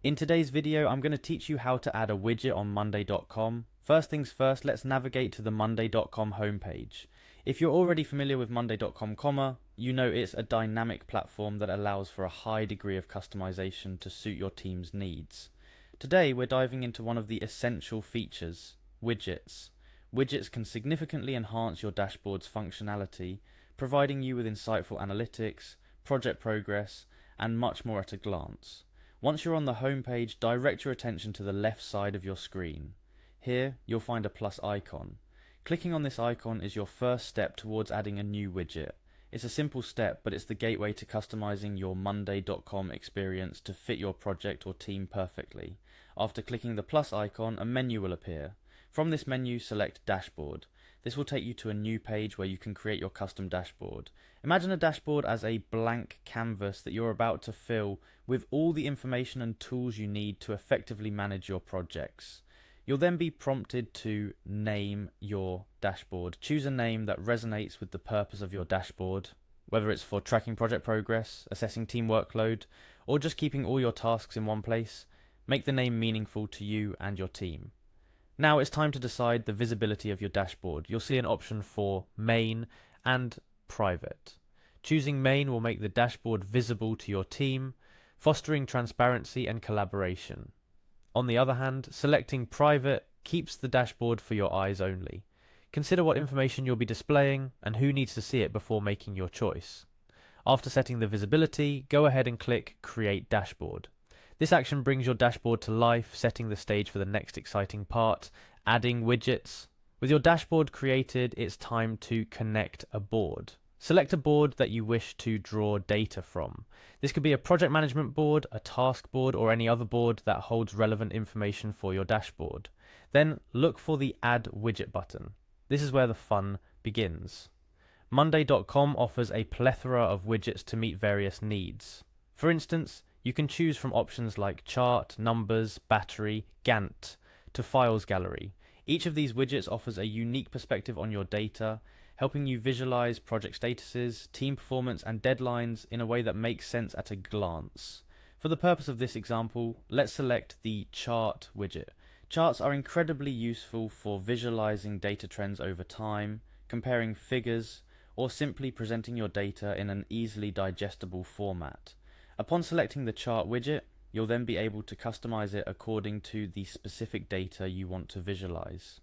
In today's video, I'm going to teach you how to add a widget on Monday.com. First things first, let's navigate to the Monday.com homepage. If you're already familiar with Monday.com, you know it's a dynamic platform that allows for a high degree of customization to suit your team's needs. Today, we're diving into one of the essential features, widgets. Widgets can significantly enhance your dashboard's functionality, providing you with insightful analytics, project progress, and much more at a glance. Once you're on the home page, direct your attention to the left side of your screen. Here, you'll find a plus icon. Clicking on this icon is your first step towards adding a new widget. It's a simple step, but it's the gateway to customizing your Monday.com experience to fit your project or team perfectly. After clicking the plus icon, a menu will appear. From this menu, select Dashboard. This will take you to a new page where you can create your custom dashboard. Imagine a dashboard as a blank canvas that you're about to fill with all the information and tools you need to effectively manage your projects. You'll then be prompted to name your dashboard. Choose a name that resonates with the purpose of your dashboard, whether it's for tracking project progress, assessing team workload, or just keeping all your tasks in one place. Make the name meaningful to you and your team. Now it's time to decide the visibility of your dashboard. You'll see an option for main and private. Choosing main will make the dashboard visible to your team, fostering transparency and collaboration. On the other hand, selecting private keeps the dashboard for your eyes only. Consider what information you'll be displaying and who needs to see it before making your choice. After setting the visibility, go ahead and click Create Dashboard. This action brings your dashboard to life, setting the stage for the next exciting part, adding widgets. With your dashboard created, it's time to connect a board. Select a board that you wish to draw data from. This could be a project management board, a task board, or any other board that holds relevant information for your dashboard. Then look for the Add Widget button. This is where the fun begins. Monday.com offers a plethora of widgets to meet various needs. For instance, you can choose from options like chart, numbers, battery, Gantt, to files gallery. Each of these widgets offers a unique perspective on your data, helping you visualize project statuses, team performance, and deadlines in a way that makes sense at a glance. For the purpose of this example, let's select the chart widget. Charts are incredibly useful for visualizing data trends over time, comparing figures, or simply presenting your data in an easily digestible format. Upon selecting the chart widget, you'll then be able to customize it according to the specific data you want to visualize.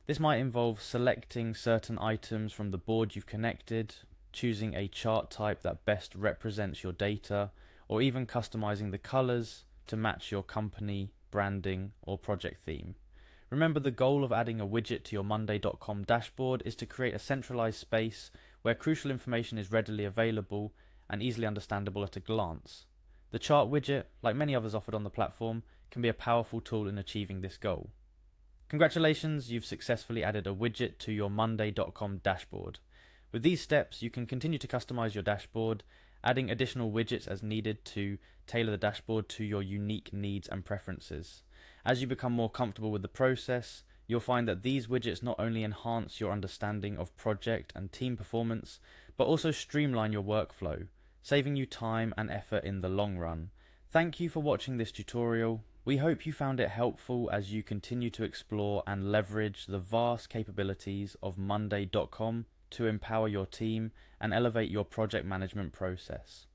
This might involve selecting certain items from the board you've connected, choosing a chart type that best represents your data, or even customizing the colors to match your company, branding, or project theme. Remember, the goal of adding a widget to your Monday.com dashboard is to create a centralized space where crucial information is readily available and easily understandable at a glance. The chart widget, like many others offered on the platform, can be a powerful tool in achieving this goal. Congratulations, you've successfully added a widget to your Monday.com dashboard. With these steps, you can continue to customize your dashboard, adding additional widgets as needed to tailor the dashboard to your unique needs and preferences. As you become more comfortable with the process, you'll find that these widgets not only enhance your understanding of project and team performance, but also streamline your workflow, saving you time and effort in the long run. Thank you for watching this tutorial. We hope you found it helpful as you continue to explore and leverage the vast capabilities of Monday.com to empower your team and elevate your project management process.